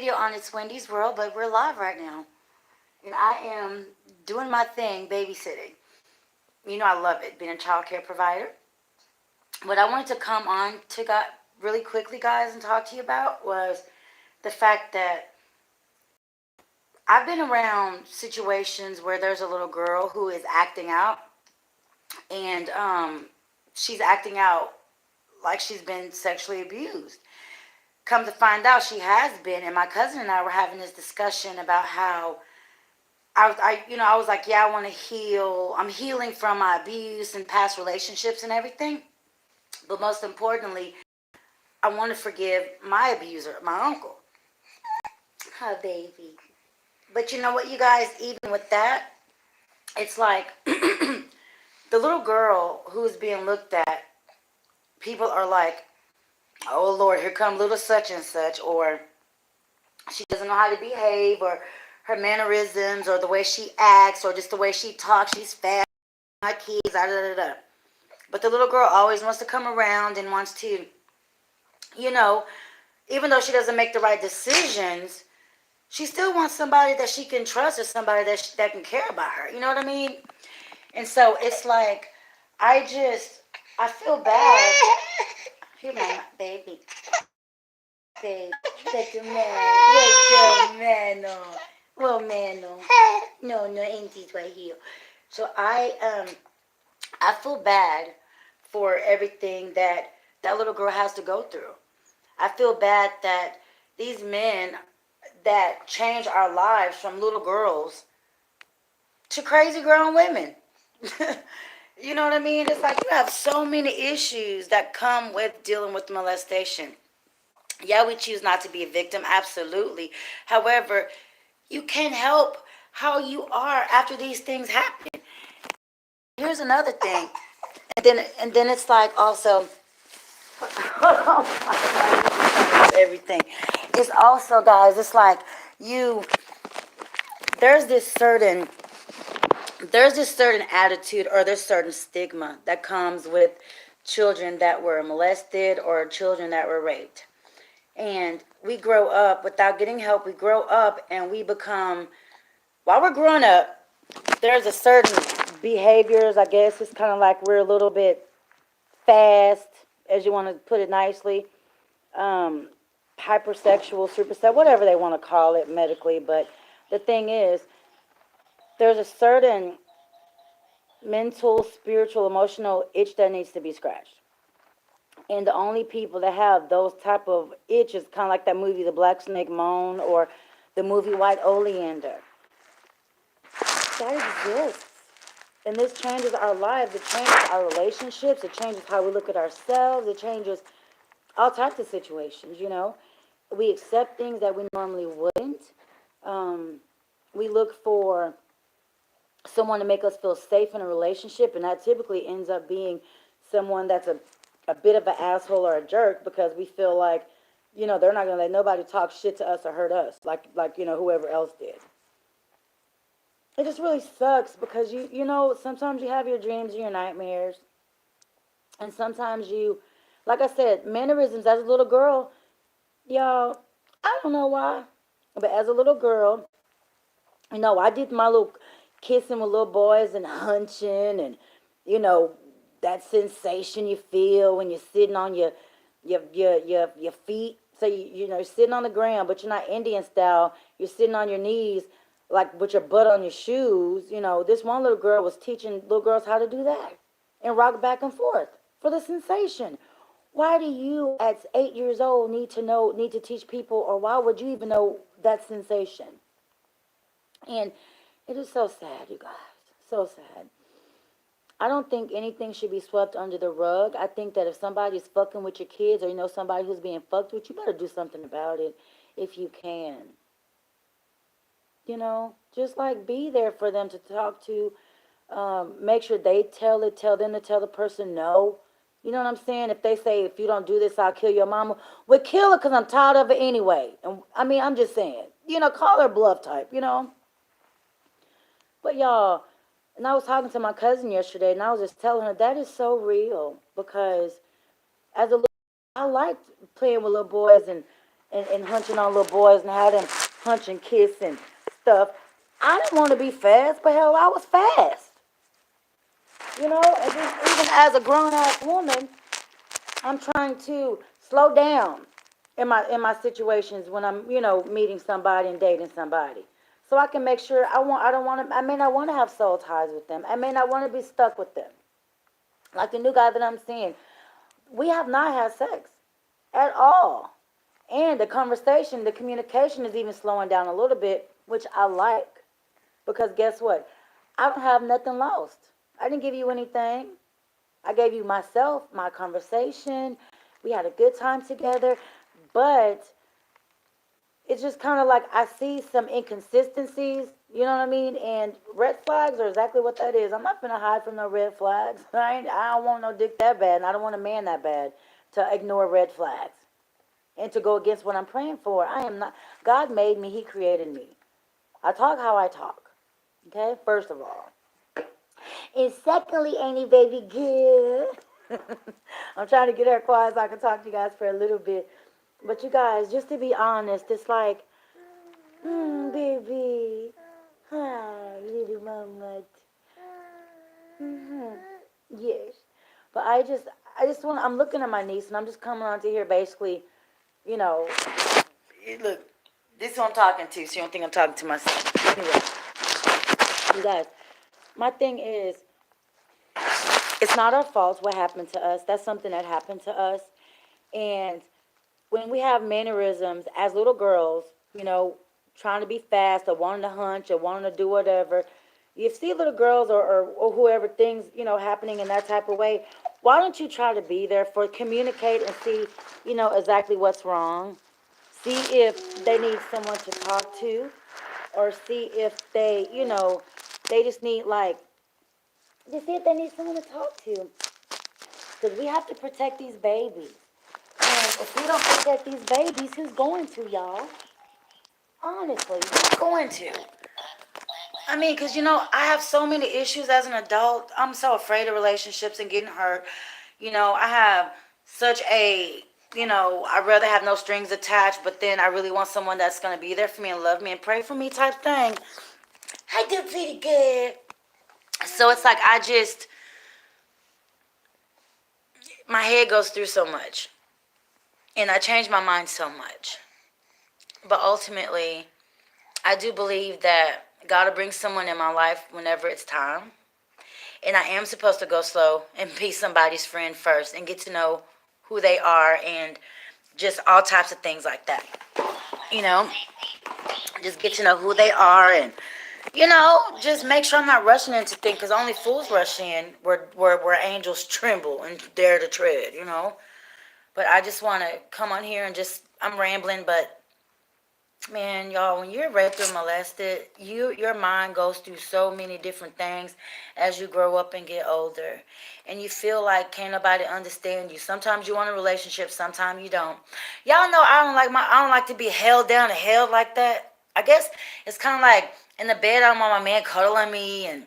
video on It's Wendy's World, but we're live right now. And I am doing my thing, babysitting. You know I love it, being a child care provider. What I wanted to come on to really quickly, guys, and talk to you about was the fact that I've been around situations where there's a little girl who is acting out, and she's acting out like she's been sexually abused. Come to find out, she has been, and my cousin and I were having this discussion about how I was like, yeah, I want to heal. I'm healing from my abuse and past relationships and everything. But most importantly, I want to forgive my abuser, my uncle. Hi, baby. But you know what, you guys, even with that, it's like the little girl who's being looked at, people are like, oh, Lord, here come little such and such, or she doesn't know how to behave, or her mannerisms, or the way she acts, or just the way she talks. She's fat, my kids, da da da da. But the little girl always wants to come around and wants to, you know, even though she doesn't make the right decisions, she still wants somebody that she can trust, or somebody that can care about her. You know what I mean? And so it's like, I feel bad. Here, my baby. Baby, little man, no. Well, man, no. No, no, ain't these right here. So I feel bad for everything that little girl has to go through. I feel bad that these men that change our lives from little girls to crazy grown women. You know what I mean? It's like you have so many issues that come with dealing with molestation. Yeah, we choose not to be a victim, absolutely. However, you can't help how you are after these things happen. Here's another thing. And then it's like also everything. It's also, guys, it's like you there's this certain attitude, or there's certain stigma that comes with children that were molested or children that were raped. And we grow up without getting help. We grow up and we become, while we're growing up, there's a certain behaviors, I guess. It's kind of like we're a little bit fast, as you want to put it nicely, hypersexual, supersexual, whatever they want to call it medically. But the thing is, there's a certain mental, spiritual, emotional itch that needs to be scratched. And the only people that have those type of itches, kind of like that movie, The Black Snake Moan, or the movie White Oleander, that exists. And this changes our lives. It changes our relationships. It changes how we look at ourselves. It changes all types of situations, you know. We accept things that we normally wouldn't. We look for someone to make us feel safe in a relationship, and that typically ends up being someone that's a bit of an asshole or a jerk, because we feel like, you know, they're not going to let nobody talk shit to us or hurt us like you know, whoever else did. It just really sucks, because you know, sometimes you have your dreams and your nightmares, and sometimes you, like I said, mannerisms as a little girl, y'all, I don't know why, but as a little girl, you know, I did my little kissing with little boys and hunching, and you know, that sensation you feel when you're sitting on your feet. So you know, you're sitting on the ground, but you're not Indian style. You're sitting on your knees, like with your butt on your shoes. You know, this one little girl was teaching little girls how to do that and rock back and forth for the sensation. Why do you, at 8 years old, need to teach people, or why would you even know that sensation? And it is so sad, you guys. So sad. I don't think anything should be swept under the rug. I think that if somebody's fucking with your kids, or you know somebody who's being fucked with, you better do something about it if you can. You know, just like be there for them to talk to. Make sure they tell them to tell the person no. You know what I'm saying? If they say, if you don't do this, I'll kill your mama. Well, kill her, because I'm tired of it anyway. And I mean, I'm just saying, you know, call her bluff type, you know. But y'all, and I was talking to my cousin yesterday, and I was just telling her that is so real, because as a little, I liked playing with little boys, and and hunching on little boys and had them hunch and kiss and stuff. I didn't want to be fast, but hell, I was fast. And just even as a grown ass woman, I'm trying to slow down in my situations when I'm meeting somebody and dating somebody, so I can make sure I don't want to. I may not want to have soul ties with them. I may not want to be stuck with them. Like the new guy that I'm seeing, we have not had sex at all, and the communication is even slowing down a little bit, which I like because guess what? I don't have nothing lost. I didn't give you anything. I gave you myself, my conversation. We had a good time together, but it's just kind of like I see some inconsistencies, you know what I mean? And red flags are exactly what that is. I'm not gonna hide from no red flags. I don't want no dick that bad, and I don't want a man that bad to ignore red flags and to go against what I'm praying for. I am not. God made me. He created me. I talk how I talk. Okay, first of all. And secondly, Annie baby girl. I'm trying to get her quiet so I can talk to you guys for a little bit. But you guys, just to be honest, it's like, baby, hi, little mama. Mm-hmm. Yes. But I just want. I'm looking at my niece, and I'm just coming on to here, basically, you know. Look, this is who I'm talking to, so you don't think I'm talking to myself. Anyway, you guys, my thing is, it's not our fault what happened to us. That's something that happened to us, and when we have mannerisms as little girls, you know, trying to be fast or wanting to hunch or wanting to do whatever, you see little girls or whoever things, happening in that type of way, why don't you try to be there for communicate and see, exactly what's wrong. See if they need someone to talk to or see if they just need to see if they need someone to talk to. Because we have to protect these babies. And if we don't protect these babies, who's going to, y'all? Honestly, who's going to? I mean, because, I have so many issues as an adult. I'm so afraid of relationships and getting hurt. I have such I'd rather have no strings attached, but then I really want someone that's going to be there for me and love me and pray for me type thing. I do pretty good. So it's like my head goes through so much. And I change my mind so much. But ultimately, I do believe that God will bring someone in my life whenever it's time. And I am supposed to go slow and be somebody's friend first and get to know who they are and just all types of things like that. You know, just get to know who they are and, just make sure I'm not rushing into things because only fools rush in where angels tremble and dare to tread. But I just want to come on here and I'm rambling, but man, y'all, when you're raped or molested, your mind goes through so many different things as you grow up and get older. And you feel like can't nobody understand you. Sometimes you want a relationship, sometimes you don't. Y'all know I don't like to be held down and held like that. I guess it's kind of like in the bed I don't want my man cuddling me and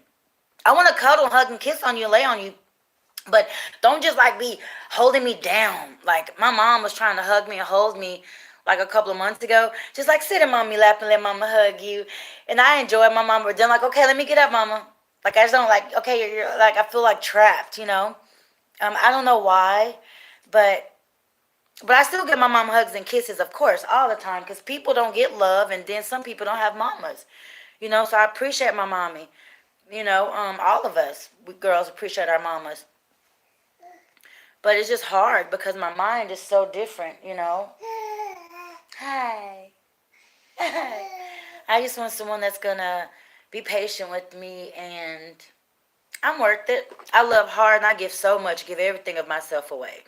I want to cuddle, hug, and kiss on you, lay on you. But don't just be holding me down. Like my mom was trying to hug me and hold me like a couple of months ago. Just sit in mommy's lap and let mama hug you. And I enjoyed my mama. But then okay, let me get up, mama. I just don't okay, you're I feel trapped. I don't know why, but I still get my mom hugs and kisses, of course, all the time. Because people don't get love, and then some people don't have mamas. So I appreciate my mommy. All of us, we girls appreciate our mamas. But it's just hard because my mind is so different. Hi. I just want someone that's going to be patient with me, and I'm worth it. I love hard, and I give so much, give everything of myself away.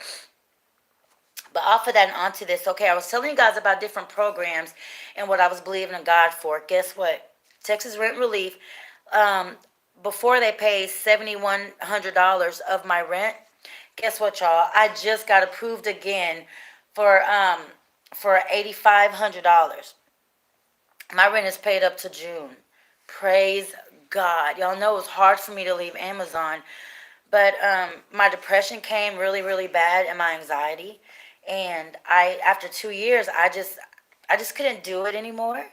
But off of that and onto this, okay, I was telling you guys about different programs and what I was believing in God for. Guess what? Texas Rent Relief, before they pay $7,100 of my rent, guess what, y'all? I just got approved again for $8,500. My rent is paid up to June. Praise God. Y'all know it was hard for me to leave Amazon, but my depression came really, really bad and my anxiety. And after 2 years, I just couldn't do it anymore,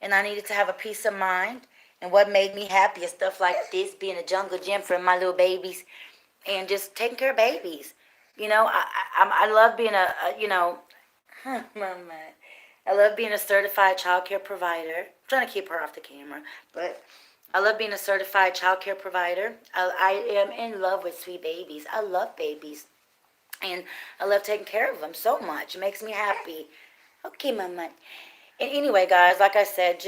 and I needed to have a peace of mind. And what made me happy is stuff like this, being a jungle gym for my little babies, and just taking care of babies. I love being I love being a certified child care provider. I'm trying to keep her off the camera, but I love being a certified child care provider. I am in love with sweet babies. I love babies. And I love taking care of them so much. It makes me happy. Okay, Mama. And anyway, guys, like I said,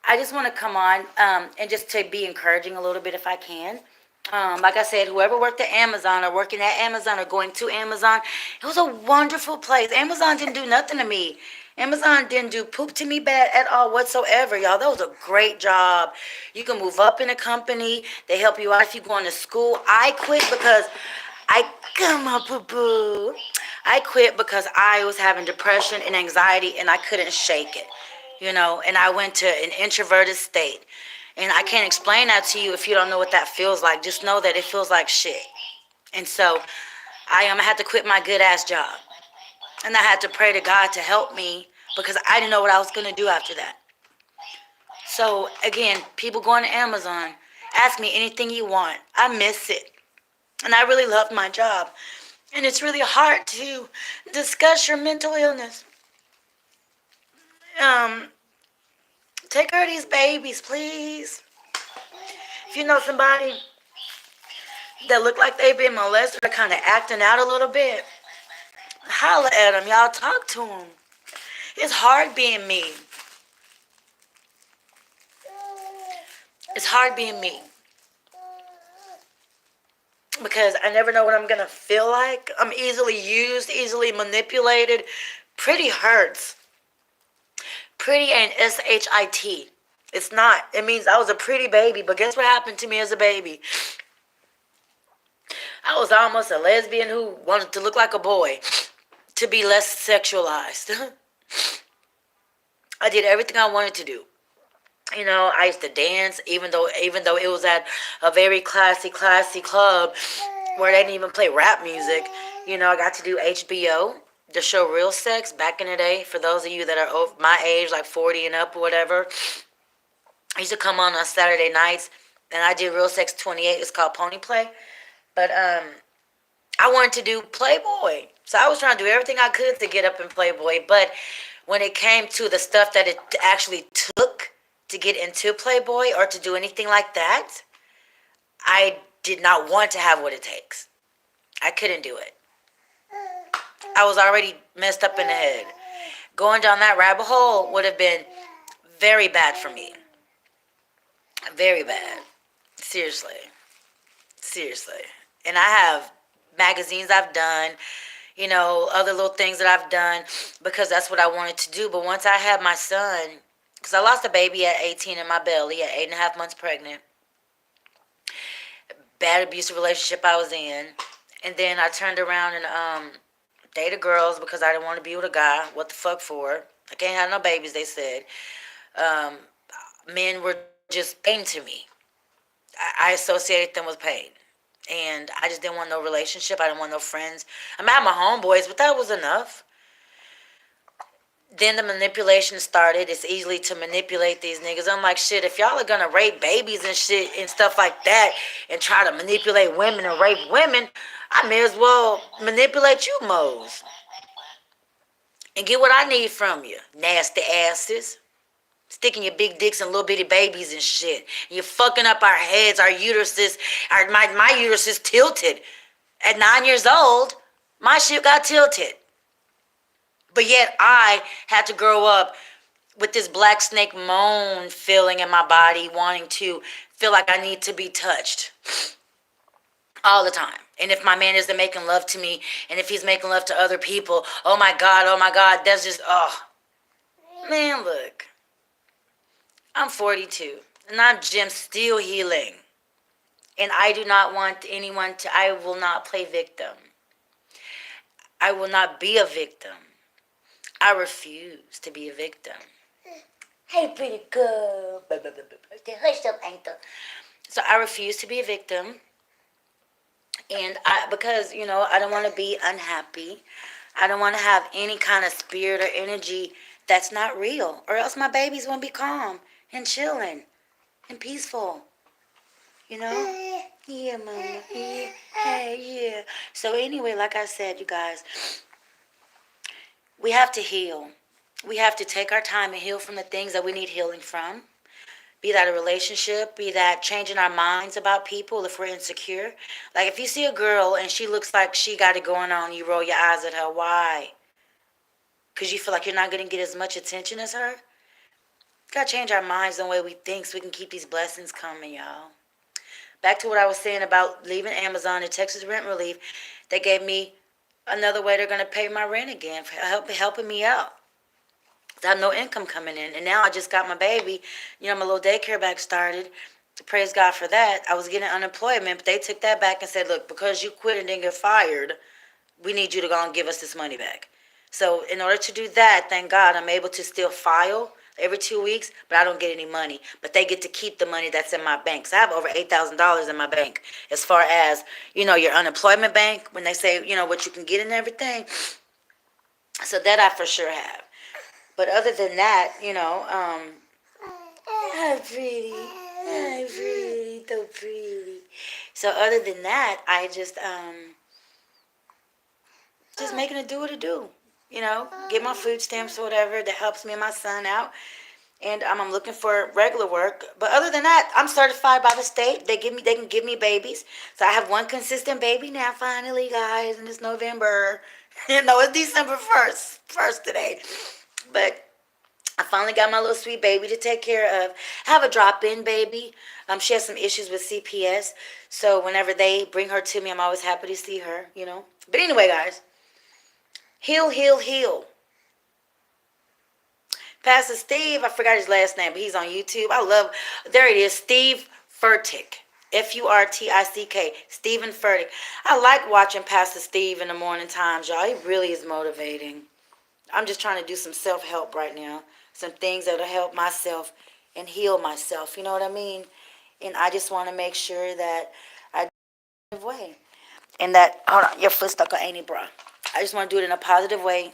I just want to come on and just to be encouraging a little bit if I can. Like I said, whoever worked at Amazon or working at Amazon or going to Amazon, it was a wonderful place. Amazon didn't do nothing to me. Amazon didn't do poop to me bad at all whatsoever, y'all. That was a great job. You can move up in a company. They help you out if you're going to school. I quit because come on, boo boo. I quit because I was having depression and anxiety and I couldn't shake it, and I went to an introverted state. And I can't explain that to you if you don't know what that feels like. Just know that it feels like shit. And so I had to quit my good ass job. And I had to pray to God to help me because I didn't know what I was going to do after that. So again, people going to Amazon, ask me anything you want. I miss it. And I really love my job. And it's really hard to discuss your mental illness. Take care of these babies, please. If you know somebody that look like they've been molested or kind of acting out a little bit, holla at them, y'all. Talk to them. It's hard being me. It's hard being me. Because I never know what I'm going to feel like. I'm easily used, easily manipulated. Pretty hurts. Pretty ain't S-H-I-T. It's not. It means I was a pretty baby. But guess what happened to me as a baby? I was almost a lesbian who wanted to look like a boy, to be less sexualized. I did everything I wanted to do. I used to dance, even though it was at a very classy club where they didn't even play rap music. I got to do HBO, the show Real Sex, back in the day. For those of you that are over my age, like 40 and up or whatever, I used to come on Saturday nights, and I did Real Sex 28. It's called Pony Play. But I wanted to do Playboy. So I was trying to do everything I could to get up in Playboy. But when it came to the stuff that it actually took to get into Playboy or to do anything like that, I did not want to have what it takes. I couldn't do it. I was already messed up in the head. Going down that rabbit hole would have been very bad for me. Very bad. Seriously. And I have magazines I've done, other little things that I've done because that's what I wanted to do. But once I had my son, because I lost a baby at 18 in my belly at 8.5 months pregnant. Bad abusive relationship I was in. And then I turned around and dated girls because I didn't want to be with a guy. What the fuck for? I can't have no babies, they said. Men were just pain to me. I associated them with pain. And I just didn't want no relationship. I didn't want no friends. I had my homeboys, but that was enough. Then the manipulation started. It's easy to manipulate these niggas. I'm like, shit, if y'all are gonna rape babies and shit and stuff like that and try to manipulate women and rape women, I may as well manipulate you moles and get what I need from you, nasty asses. Sticking your big dicks in little bitty babies and shit. And you're fucking up our heads, our uteruses. My uterus is tilted. At 9 years old, my shit got tilted. But yet I had to grow up with this black snake moan feeling in my body, wanting to feel like I need to be touched all the time. And if my man isn't making love to me, and if he's making love to other people, oh my God, that's just, man, look. I'm 42, and I'm just still healing. And I do not want anyone I will not play victim. I will not be a victim. I refuse to be a victim. Hey, pretty girl. Hush up, Ankle. So I refuse to be a victim. And because, I don't want to be unhappy. I don't want to have any kind of spirit or energy that's not real, or else my babies won't be calm and chilling and peaceful. You know? Yeah, mama. Yeah. Hey, yeah. So anyway, like I said, you guys, we have to heal. We have to take our time and heal from the things that we need healing from. Be that a relationship, be that changing our minds about people if we're insecure. Like if you see a girl and she looks like she got it going on, you roll your eyes at her. Why? Because you feel like you're not going to get as much attention as her? Got to change our minds the way we think so we can keep these blessings coming, y'all. Back to what I was saying about leaving Amazon and Texas Rent Relief. They gave me another way they're going to pay my rent again, for helping me out. I have no income coming in. And now I just got my baby. My little daycare back started. Praise God for that. I was getting unemployment, but they took that back and said, look, because you quit and didn't get fired, we need you to go and give us this money back. So in order to do that, thank God, I'm able to still file every 2 weeks, but I don't get any money. But they get to keep the money that's in my bank. So I have over $8,000 in my bank as far as, your unemployment bank, when they say, what you can get and everything. So that I for sure have. But other than that, I'm pretty. I'm pretty. So pretty. So other than that, I just making it do what it do. Get my food stamps or whatever that helps me and my son out. And I'm looking for regular work. But other than that, I'm certified by the state. They can give me babies. So I have one consistent baby now, finally, guys, and it's November. It's December 1st today. But I finally got my little sweet baby to take care of. I have a drop-in baby. She has some issues with CPS. So whenever they bring her to me, I'm always happy to see her. But anyway, guys, heal, heal, heal. Pastor Steve, I forgot his last name, but he's on YouTube. There it is, Steve Furtick. Furtick. Stephen Furtick. I like watching Pastor Steve in the morning times, y'all. He really is motivating. I'm just trying to do some self-help right now. Some things that'll help myself and heal myself. You know what I mean? And I just want to make sure that I do it in a positive way. And that, hold on, your foot stuck on Annie bra. I just want to do it in a positive way.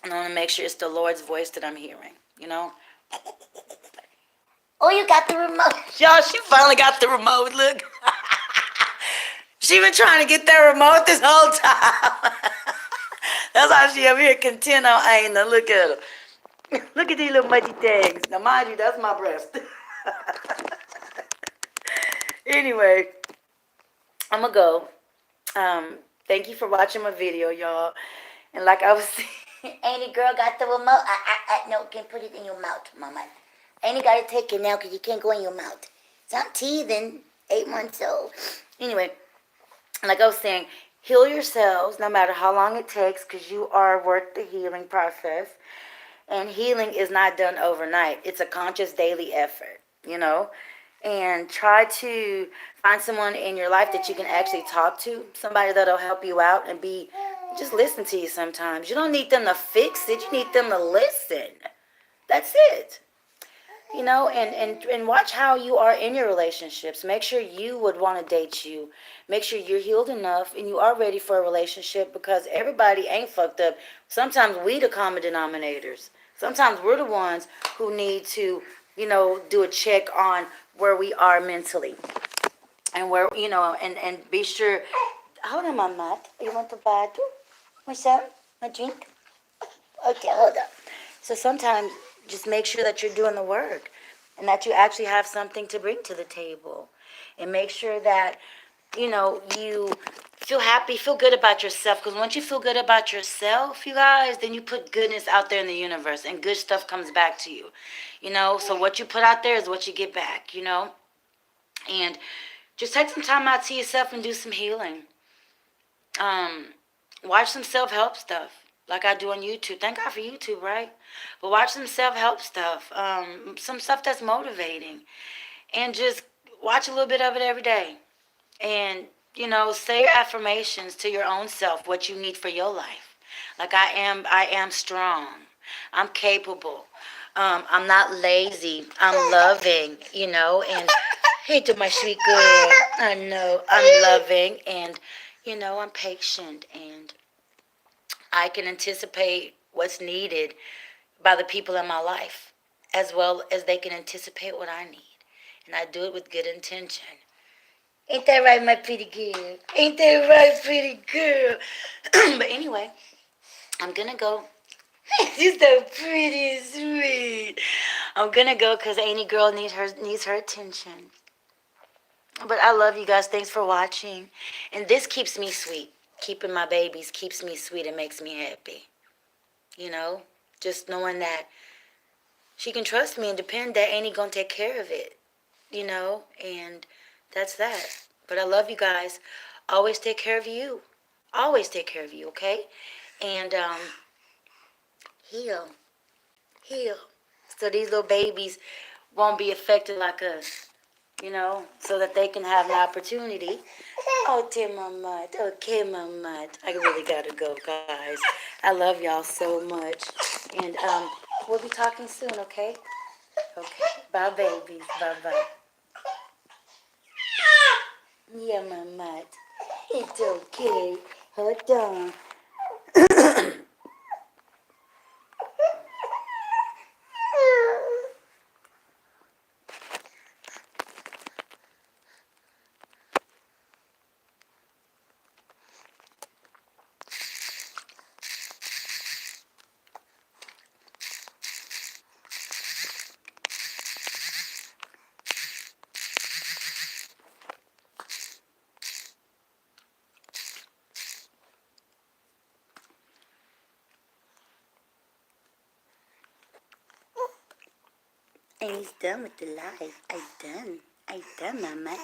And I want to make sure it's the Lord's voice that I'm hearing, Oh, you got the remote. Y'all, she finally got the remote. Look. She been trying to get that remote this whole time. That's how she up here content on Aina. Look at her. Look at these little muddy things. Now, mind you, that's my breast. Anyway, I'm going to go. Thank you for watching my video, y'all. And like I was saying, Annie girl got the remote. No, can't put it in your mouth, mama. Annie got to take it now because you can't go in your mouth. So I'm teething, 8 months old. Anyway, like I was saying, heal yourselves no matter how long it takes because you are worth the healing process. And healing is not done overnight. It's a conscious daily effort, And try to find someone in your life that you can actually talk to. Somebody that'll help you out and just listen to you sometimes. You don't need them to fix it. You need them to listen. That's it. And watch how you are in your relationships. Make sure you would want to date you. Make sure you're healed enough and you are ready for a relationship because everybody ain't fucked up. Sometimes we the common denominators. Sometimes we're the ones who need to, do a check on where we are mentally. And where, and be sure. Hold on, Mama. You want to bathroom? What's up? A drink? Okay, hold up. So sometimes just make sure that you're doing the work and that you actually have something to bring to the table. And make sure that, you feel happy, feel good about yourself. Because once you feel good about yourself, you guys, then you put goodness out there in the universe and good stuff comes back to you. So what you put out there is what you get back, And just take some time out to yourself and do some healing. Watch some self-help stuff like I do on YouTube. Thank God for YouTube, right? But watch some self-help stuff, some stuff that's motivating. And just watch a little bit of it every day. And, say your affirmations to your own self, what you need for your life. Like I am strong. I'm capable. I'm not lazy. I'm loving, and hey to my sweet girl. I know I'm loving and, I'm patient and I can anticipate what's needed by the people in my life, as well as they can anticipate what I need. And I do it with good intention. Ain't that right, my pretty girl? Ain't that right, pretty girl? But anyway, I'm gonna go. She's so pretty and sweet. I'm gonna go because any girl needs her attention. But I love you guys. Thanks for watching. And this keeps me sweet. Keeping my babies keeps me sweet and makes me happy. You know, just knowing that she can trust me and depend that Annie gonna take care of it. You know, and that's that. But I love you guys. Always take care of you. Always take care of you, okay? And heal, heal. So these little babies won't be affected like us, you know, so that they can have an opportunity. Oh, dear mama. Okay, mama. I really gotta go, guys. I love y'all so much. And we'll be talking soon, okay? Okay. Bye, babies. Bye-bye. Yeah, mama. It's okay. Hold on. And he's done with the life. I done, mama.